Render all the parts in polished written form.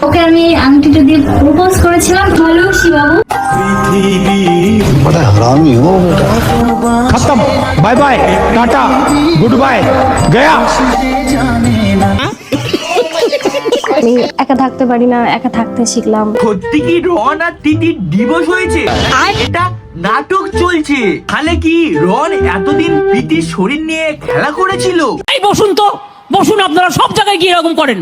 ওকে আমি আংটিটা দিয়ে প্রপোজ করেছিলাম। হ্যালো শিবাবু। बड़ा हरामी हो बेटा। खत्म, bye bye, tata, good bye, गया। আমি একা থাকতে পারি না, একা থাকতে শিখলাম। সত্যি কি রন আর তিতির ডিভোর্স হয়েছে? এটা নাটক চলছে। তাহলে কি রন এতদিন প্রীতির শরীর নিয়ে খেলা করেছিল? এই বসুন তো, বসুন, আপনারা সব জায়গায় কি এরকম করেন?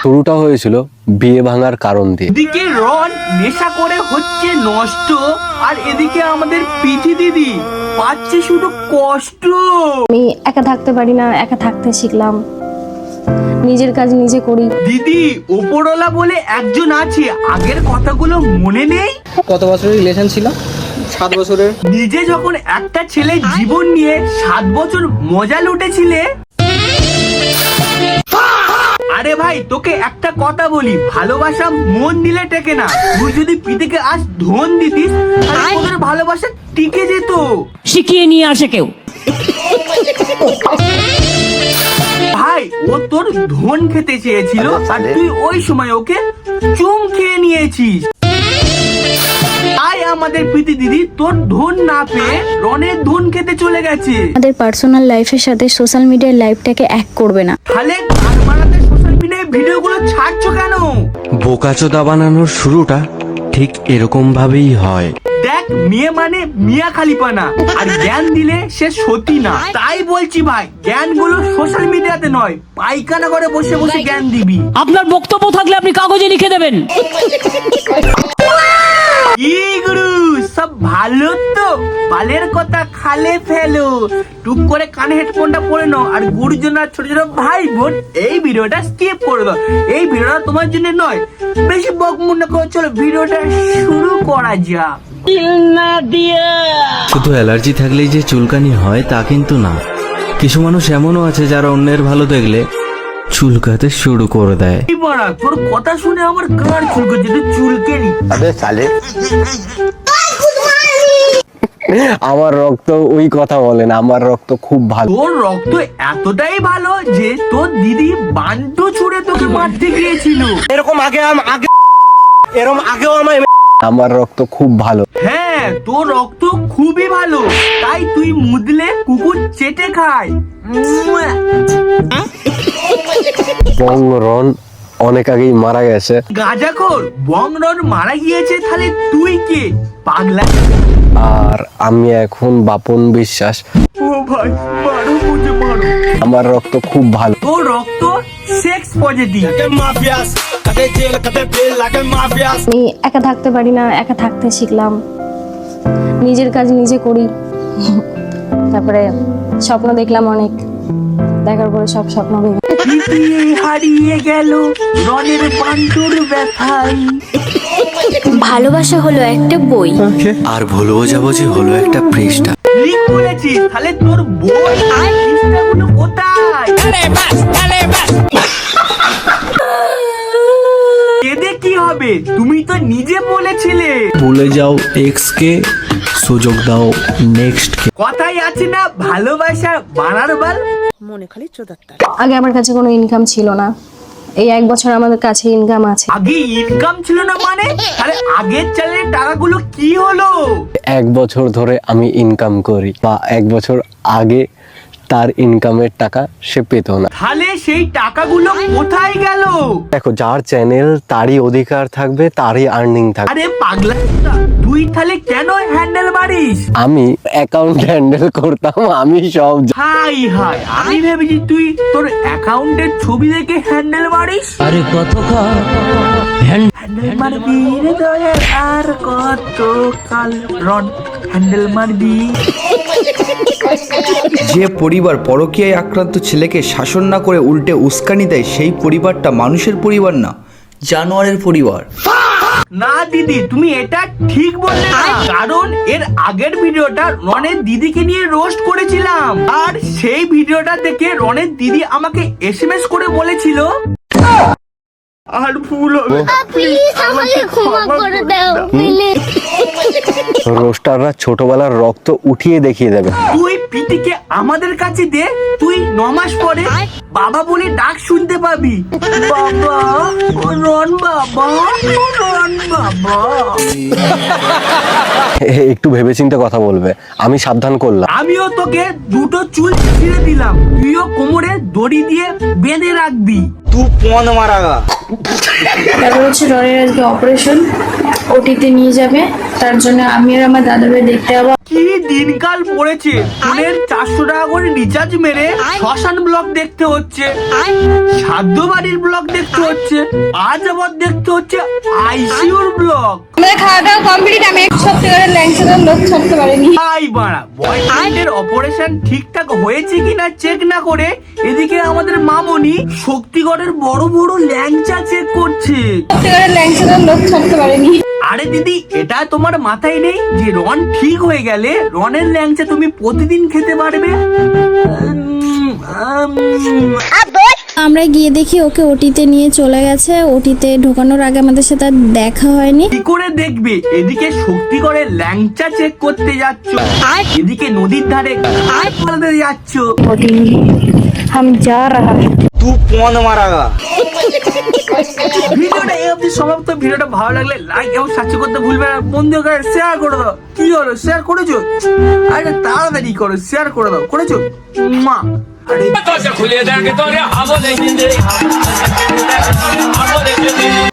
শুরুটা হয়েছিল বিয়ে ভাঙার কারণ দিয়ে। এদিকে রন নেশা করে হচ্ছে নষ্ট, আর এদিকে আমাদের প্রীতি দিদি পাচ্ছে শুধু কষ্ট। আমি একা থাকতে পারি না, একা থাকতে শিখলাম। নিজের কাজ নিজে করি। দিদি ওপরওয়ালা বলে একজন আছে, আগের কথাগুলো মনে নেই? কত বছরের রিলেশন ছিল? 7 বছরের। নিজে যখন একটা ছেলে জীবন নিয়ে 7 বছর মজা লুটেছিলে। আরে ভাই তোকে একটা কথা বলি, ভালোবাসা মন দিলে টেকে না। তুই যদি প্রীতিকে আজ ধন দিতিস, তাহলে তোদের ভালোবাসা টিকে যেত। শিখিয়ে নিয়ে আসে কেউ। ভাই ও তোর ধন খেতে চেয়েছিল, আর তুই ওই সময় ওকে চুম খেয়ে নিয়েছিস। তাই আমাদের প্রীতি দিদি তোর ধন না পেয়ে রনের ধন খেতে চলে গেছে। আমাদের পার্সোনাল লাইফের সাথে সোশ্যাল মিডিয়ার লাইফটাকে এক করবে না। তাহলে গান বানাতে সোশ্যাল মিডিয়ায় ভিডিওগুলো ছাড়ছো কেন? বোকাচোদা বানানোর শুরুটা ঠিক এরকম ভাবেই হয়। দেখ মেয়ে মানে মিয়া খালিপানা, আর জ্ঞান দিলে সে সতী না। তাই বলছি ভাই, জ্ঞানগুলো সোশ্যাল মিডিয়াতে নয়, পায়খানা করে বসে বসে জ্ঞান দিবি। আপনার বক্তব্য থাকলে আপনি কাগজে লিখে দেবেন। কি গুরু সব ভালো তো? বালের কথা খালে ফেলো, টুক করে কানে হেডফোনটা পরে নাও, আর গুরুজন আর ছোট ছোট ভাই বোন এই ভিডিওটা স্কিপ করে দাও। এই ভিডিওটা তোমার জন্য নয়, বেশি বকমুন না করে চলো ভিডিওটা শুরু করা যাক। শুধু অ্যালার্জি থাকলেই যে চুলকানি হয় তা কিন্তু না। কিছু মানুষ এমনও আছে যারা অন্যের ভালো দেখলে চুলকাতে শুরু করে দেয়। এই বাড়া, তোর কথা শুনে আমার কান চুলকাচ্ছে, তুই চুলকে নি। अबे साले আমার রক্ত ওই কথা বলে না, আমার রক্ত খুব ভালো। তোর রক্ত এতটাই ভালো যে তোর দিদি বান্টু ছুড়ে তোকে মারতে গিয়েছিল। আমার রক্ত খুব ভালো। হ্যাঁ তোর রক্ত খুবই ভালো, তাই তুই মুদলে কুকুর চেটে খায়। বংরন অনেক আগেই মারা গেছে। গাঁজাখোর বংরন মারা গিয়েছে, তাহলে তুই কে পাগলা? আর আমি এখন বাপন বিশ্বাস। ও ভাই মারো, বুঝে মারো। আমার রক্ত খুব ভালো। তোর রক্ত সেক্স পজিটিভ। আমি একা থাকতে পারি না, একা থাকতে শিখলাম। নিজের কাজ নিজে করি। তারপরে স্বপ্ন দেখলাম অনেক, দেখার পরে সব স্বপ্ন ভেঙে হারিয়ে গেল রনের বান্টুর ব্যথায়। ভালোবাসা হলো একটা বই। আর ভুল বোঝাবুঝি হলো একটা পৃষ্ঠা। ঠিক বলেছিস, তাহলে তোর বই পৃষ্ঠাগুলো কোথায়? এদের কি হবে? তুমি তো নিজে বলেছিলে। ভুলে যাও এক্স কে, সুযোগ দাও নেক্সট কে। কথাই আছে না, ভালোবাসা বানার বাল। আগে আমার কাছে কোনো ইনকাম ছিল না, এই 1 বছর আমাদের কাছে ইনকাম আছে। আগে ইনকাম ছিল না মানে? তাহলে আগের চ্যানেলের টাকাগুলো কি হলো? 1 বছর ধরে আমি ইনকাম করি, বা 1 বছর আগে তার ইনকামের টাকা সে পেত না। তাহলে সেই টাকাগুলো কোথায় গেল? দেখো, যার চ্যানেল তারই অধিকার থাকবে, তারই আর্নিং থাকবে। আরে পাগলা, তুই তাহলে কেন হ্যান্ডেল মারিস? আমি অ্যাকাউন্ট হ্যান্ডেল করতাম, আমি সব হাই হাই, আমি ভেবেছি তুই তোর অ্যাকাউন্টের ছবি দেখে হ্যান্ডেল মারিস। আরে কত হ্যান্ডেল মারবি রে দয়া, আর কত কাল রন হ্যান্ডেল মারবি। যে পরিবার পরকীয়ায় আক্রান্ত ছেলেকে শাসন না করে উল্টে উস্কানি দেয়, সেই পরিবারটা মানুষের পরিবার না, জানোয়ারের পরিবার। না দিদি, তুমি এটা ঠিক বললে না, কারণ এর আগের ভিডিওটা রনের দিদিকে নিয়ে রোস্ট করেছিলাম, আর সেই ভিডিওটা দেখে রনের দিদি আমাকে এসএমএস করে বলেছিল আর ভুল হবে, প্লিজ আমাকে ক্ষমা করে দাও প্লিজ। রোস্টাররা ছোটবেলার রক্ত উঠিয়ে দেখিয়ে দেবে। তুই পিটিকে আমাদের কাছে দে, তুই 9 মাস পরে বাবা বলে ডাক শুনতে পাবি। বাবা ও রন বাবা, ও রন বাবা। একটু ভেবেচিন্তে কথা বলবে, আমি সাবধান করলাম। আমিও তোকে 2টো চুল ছিঁড়ে দিলাম, তুইও কোমরে দড়ি দিয়ে বেঁধে রাখবি। তারপর হচ্ছে রনের আজকে অপারেশন, ওটিতে নিয়ে যাবে, তার জন্য আমি আর আমার দাদা ভাই দেখতে যাবো। কি দিনকাল পড়েছে, ফোনের 400 টাকা করে রিচার্জ মেরে শ্মশান ব্লগ দেখতে হচ্ছে, সাধ্য বাড়ির ব্লগ দেখতে হচ্ছে, আজ আবার দেখতে হচ্ছে আইসিইউর ব্লগ। আমাদের খাওয়া দাওয়া কমপ্লিট, আমি এক সপ্তাহের ল্যাংচাদার লোক ছাড়তে পারিনি। আই বাড়া, বয়ফ্রেন্ডের অপারেশন ঠিকঠাক হয়েছে কিনা চেক না করে এদিকে আমাদের মামনি শক্তিগড়ের বড় বড় ল্যাংচা চেক করছে। সত্যিকারের ল্যাংচাদার লোক ছাড়তে পারিনি। আরে দিদি, এটা তোমার মাথায় নেই যে রন ঠিক হয়ে গেলে রনের ল্যাংচা তুমি প্রতিদিন খেতে পারবে? আমরা গিয়ে দেখি ওকে ওটিতে নিয়ে চলে গেছে। ওটিতে ঢোকানোর আগে আমাদের সাথে আর দেখা হয়নি। কি করে দেখবে? এদিকে শক্তিগড়ের ল্যাংচা চেক করতে যাচ্ছ, এদিকে নদীর ধারে ঘাট পালাতে যাচ্ছ। हम जा रहा है। ভিডিওটা এই অবধি সমাপ্ত। ভিডিওটা ভালো লাগলে লাইক এবং সাবস্ক্রাইব করতে ভুলবে না। বন্ধু করে শেয়ার করে দাও। কি হলো, শেয়ার করেছো? আরে তাড়াতাড়ি করো, শেয়ার করে দাও। করেছো? মা আরে